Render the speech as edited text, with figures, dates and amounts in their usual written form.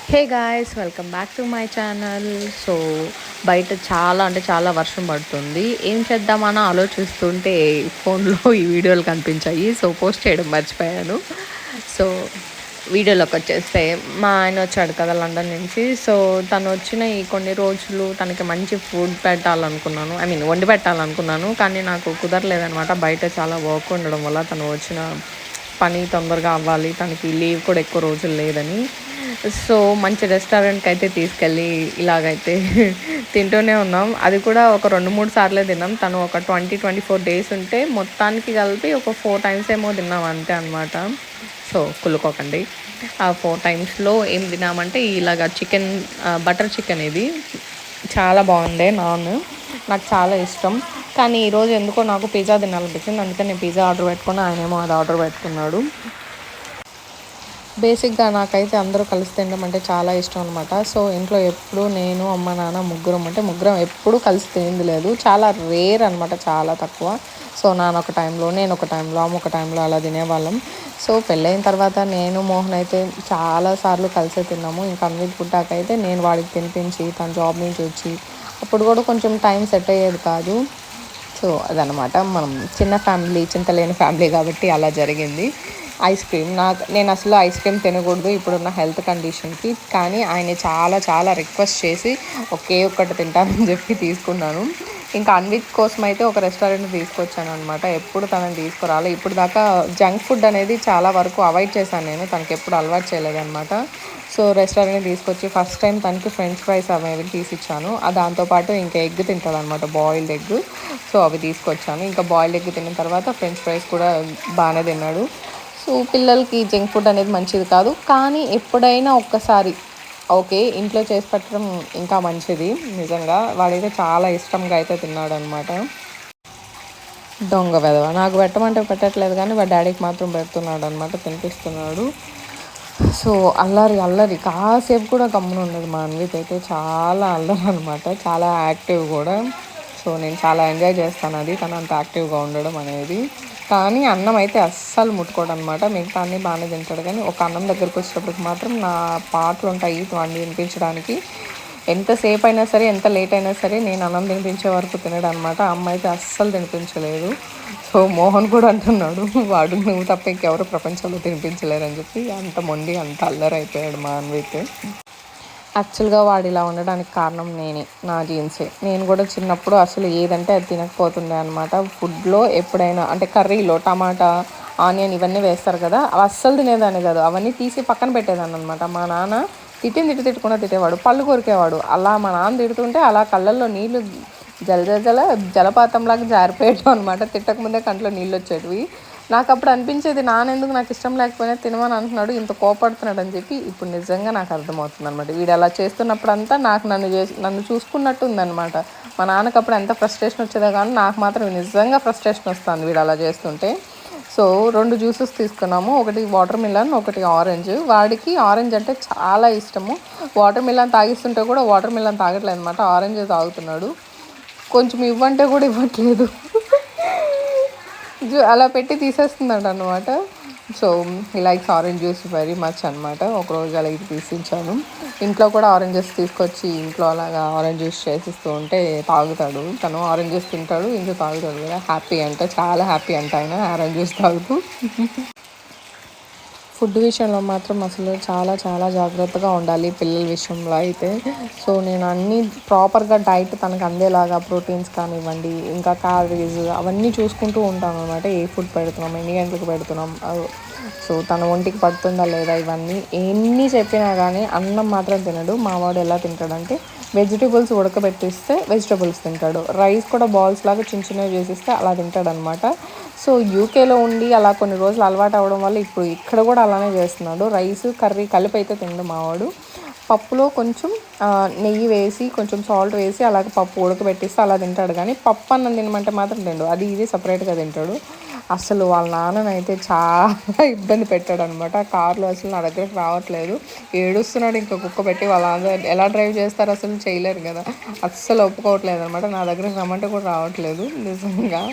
Hey guys, welcome back to my channel. So బయట చాలా అంటే చాలా వర్షం పడుతుంది. ఏం చేద్దామని ఆలోచిస్తుంటే ఫోన్లో ఈ వీడియోలు కనిపించాయి. సో పోస్ట్ చేయడం మర్చిపోయాను. సో వీడియోలోకి వచ్చేస్తే మా ఆయన వచ్చాడు కదా లండన్ నుంచి. సో తను వచ్చిన ఈ కొన్ని రోజులు తనకి మంచి ఫుడ్ పెట్టాలనుకున్నాను, వండి పెట్టాలనుకున్నాను. కానీ నాకు కుదరలేదనమాట. బయట చాలా వర్క్ ఉండడం వల్ల తను వచ్చిన పని తొందరగా అవ్వాలి, తనకి లీవ్ కూడా ఎక్కువ రోజులు లేదని. సో మంచి రెస్టారెంట్కి అయితే తీసుకెళ్ళి ఇలాగైతే తింటూనే ఉన్నాం. అది కూడా ఒక 2-3 సార్లే తిన్నాం. తను ఒక 24 డేస్ ఉంటే మొత్తానికి కలిపి ఒక 4 టైమ్స్ ఏమో తిన్నాం అంతే అనమాట. సో కుళ్ళుకోకండి. ఆ 4 టైమ్స్లో ఏం తిన్నామంటే ఇలాగ చికెన్, బటర్ చికెన్, ఇది చాలా బాగుంది. నాకు చాలా ఇష్టం. కానీ ఈరోజు ఎందుకో నాకు పిజ్జా తినాలనిపించింది. అందుకని నేను పిజ్జా ఆర్డర్ పెట్టుకుని ఆయనేమో అది ఆర్డర్ పెట్టుకున్నాడు. బేసిక్గా నాకైతే అందరూ కలిసి తినడం అంటే చాలా ఇష్టం అనమాట. సో ఇంట్లో ఎప్పుడు నేను, అమ్మ, నాన్న ముగ్గురం ఎప్పుడూ కలిసి తినింది లేదు. చాలా రేర్ అనమాట, చాలా తక్కువ. సో నాన్న ఒక టైంలో, నేను ఒక టైంలో, అమ్మ ఒక టైంలో అలా తినేవాళ్ళం. సో పెళ్ళైన తర్వాత నేను, మోహన్ అయితే చాలాసార్లు కలిసే తిన్నాము. ఇంకా అన్విత్ పుట్టాకైతే నేను వాడికి తినిపించి తను జాబ్ నుంచి వచ్చి అప్పుడు కూడా కొంచెం టైం సెట్ అయ్యేది కాదు. సో అదనమాట, మనం చిన్న ఫ్యామిలీ, చింతలేని ఫ్యామిలీ కాబట్టి అలా జరిగింది. ఐస్ క్రీమ్, నేను అసలు ఐస్ క్రీమ్ తినకూడదు ఇప్పుడున్న హెల్త్ కండిషన్కి. కానీ ఆయన చాలా చాలా రిక్వెస్ట్ చేసి ఒకే ఒక్కటి తింటానని చెప్పి తీసుకున్నాను. ఇంకా అన్విత్ కోసం అయితే ఒక రెస్టారెంట్ తీసుకొచ్చాను అనమాట. ఎప్పుడు తనని తీసుకురాలి. ఇప్పుడు దాకా జంక్ ఫుడ్ అనేది చాలా వరకు అవాయిడ్ చేశాను నేను, తనకి ఎప్పుడు అలవాటు చేయలేదన్నమాట. సో రెస్టారెంట్ తీసుకొచ్చి ఫస్ట్ టైం తనకి ఫ్రెంచ్ ఫ్రైస్ అవి తీసిచ్చాను. దాంతోపాటు ఇంకా ఎగ్ తింటాడు అనమాట, బాయిల్డ్ ఎగ్. సో అవి తీసుకొచ్చాను. ఇంకా బాయిల్డ్ ఎగ్ తిన్న తర్వాత ఫ్రెంచ్ ఫ్రైస్ కూడా బాగానే తిన్నాడు. సో పిల్లలకి జంక్ ఫుడ్ అనేది మంచిది కాదు, కానీ ఎప్పుడైనా ఒక్కసారి ఓకే ఇంట్లో చేసి పెట్టడం ఇంకా మంచిది. నిజంగా వాడైతే చాలా ఇష్టంగా అయితే తిన్నాడు అనమాట. దొంగ వెదవ, నాకు పెట్టమంటే పెట్టట్లేదు కానీ వాడి డాడీకి మాత్రం పెడుతున్నాడు అనమాట, తినిపిస్తున్నాడు. సో అల్లరి కాసేపు కూడా గమ్మున ఉండదు. మా అన్విత్ అయితే చాలా అల్లరి అనమాట, చాలా యాక్టివ్ కూడా. సో నేను చాలా ఎంజాయ్ చేస్తాను అది, తను అంత యాక్టివ్గా ఉండడం అనేది. కానీ అన్నం అయితే అస్సలు ముట్టుకోడు అనమాట. మిగతా అన్నీ బాగానే తింటాడు, కానీ ఒక అన్నం దగ్గరికి వచ్చేటప్పటికి మాత్రం నా పాటలు ఉంటాయి వాడిని తినిపించడానికి. ఎంతసేపు అయినా సరే, ఎంత లేట్ అయినా సరే నేను అన్నం తినిపించే వరకు తినడు అనమాట. అమ్మ అయితే అస్సలు తినిపించలేదు. సో మోహన్ కూడా అంటున్నాడు, వాడు నువ్వు తప్ప ఇంకెవరు ప్రపంచంలో తినిపించలేరు అని చెప్పి. అంత మొండి, అంత అల్లరి అయిపోయాడు మా అన్విత్. యాక్చువల్గా వాడు ఇలా ఉండడానికి కారణం నేనే, నా జీన్సే. నేను కూడా చిన్నప్పుడు అసలు ఏదంటే అది తినకపోతుండే అనమాట. ఫుడ్లో ఎప్పుడైనా అంటే కర్రీలో టమాటా, ఆనియన్ ఇవన్నీ వేస్తారు కదా, అవి అస్సలు తినేదాన్ని కాదు. అవన్నీ తీసి పక్కన పెట్టేదాన్ని అనమాట. మా నాన్న తిట్టకుండా తిట్టేవాడు, పళ్ళు కొరికేవాడు. అలా మా నాన్న తిడుతుంటే అలా కళ్ళల్లో నీళ్ళు జలపాతంలాగా జారిపోయాడు అనమాట. తిట్టకముందే కంట్లో నీళ్ళు వచ్చేటివి. నాకు అప్పుడు అనిపించేది, నాన్నెందుకు నాకు ఇష్టం లేకపోయినా తినమని అంటున్నాడు, ఇంత కోపడుతున్నాడు అని చెప్పి. ఇప్పుడు నిజంగా నాకు అర్థమవుతుంది అనమాట. వీడు అలా చేస్తున్నప్పుడంతా నాకు నన్ను చూసుకున్నట్టు ఉందన్నమాట. మా నాన్నకు అప్పుడు ఎంత ఫ్రస్ట్రేషన్ వచ్చేదో కానీ నాకు మాత్రం నిజంగా ఫ్రస్ట్రేషన్ వస్తుంది వీడు అలా చేస్తుంటే. సో 2 జ్యూసెస్ తీసుకున్నాము, ఒకటి వాటర్ మిలన్, ఒకటి ఆరెంజ్. వాడికి ఆరెంజ్ అంటే చాలా ఇష్టము. వాటర్ మిలన్ తాగిస్తుంటే కూడా వాటర్ మిలన్ తాగట్లేదు అనమాట, ఆరెంజ్ తాగుతున్నాడు. కొంచెం ఇవ్వంటే కూడా ఇవ్వట్లేదు, అలా పెట్టి తీసేస్తున్నాడు అనమాట. సో ఈ likes orange juice very much అనమాట. ఒకరోజు అలా ఇది తీసిచ్చాను. ఇంట్లో కూడా ఆరెంజెస్ తీసుకొచ్చి ఇంట్లో అలాగా ఆరెంజ్ జ్యూస్ చేసిస్తూ ఉంటే తాగుతాడు. తను ఆరెంజ్ జ్యూస్ తింటాడు, ఇంట్లో తాగుతాడు కూడా. హ్యాపీ అంటే చాలా హ్యాపీ అంట ఆయన ఆరెంజ్ జ్యూస్ తాగుతూ. ఫుడ్ విషయంలో మాత్రం అసలు చాలా చాలా జాగ్రత్తగా ఉండాలి పిల్లల విషయంలో అయితే. సో నేను అన్నీ ప్రాపర్గా డైట్ తనకు అందేలాగా, ప్రోటీన్స్ కానివ్వండి, ఇంకా క్యాలరీస్ అవన్నీ చూసుకుంటూ ఉంటాను అనమాట. ఏ ఫుడ్ పెడుతున్నాం, ఎన్ని గంటలకు పెడుతున్నాం, సో తన ఒంటికి పడుతుందా లేదా, ఇవన్నీ ఎన్ని చెప్పినా కానీ అన్నం మాత్రం తినడు. మా వాడు ఎలా తింటాడంటే వెజిటేబుల్స్ ఉడకబెట్టిస్తే వెజిటేబుల్స్ తింటాడు, రైస్ కూడా బాల్స్ లాగా చిన్న చిన్నవి చేసిస్తే అలా తింటాడు అనమాట. సో యూకేలో ఉండి అలా కొన్ని రోజులు అలవాటు అవ్వడం వల్ల ఇప్పుడు ఇక్కడ కూడా అలానే చేస్తున్నాడు. రైస్ కర్రీ కలిపి అయితే తిండు మావాడు. పప్పులో కొంచెం నెయ్యి వేసి, కొంచెం సాల్ట్ వేసి అలాగే పప్పు ఉడకబెట్టిస్తే అలా తింటాడు. కానీ పప్పు అన్నం తినమంటే మాత్రం తిండు, అది ఇది సపరేట్గా తింటాడు. అసలు వాళ్ళ నాన్ననైతే చాలా ఇబ్బంది పెట్టాడు అనమాట. కార్లో అసలు నా దగ్గరకు రావట్లేదు, ఏడుస్తున్నాడు. ఇంకా కుక్క పెట్టి వాళ్ళ ఎలా డ్రైవ్ చేస్తారు, అసలు చేయలేరు కదా. అస్సలు ఒప్పుకోవట్లేదు అనమాట. నా దగ్గరకు రమ్మంటే కూడా రావట్లేదు నిజంగా.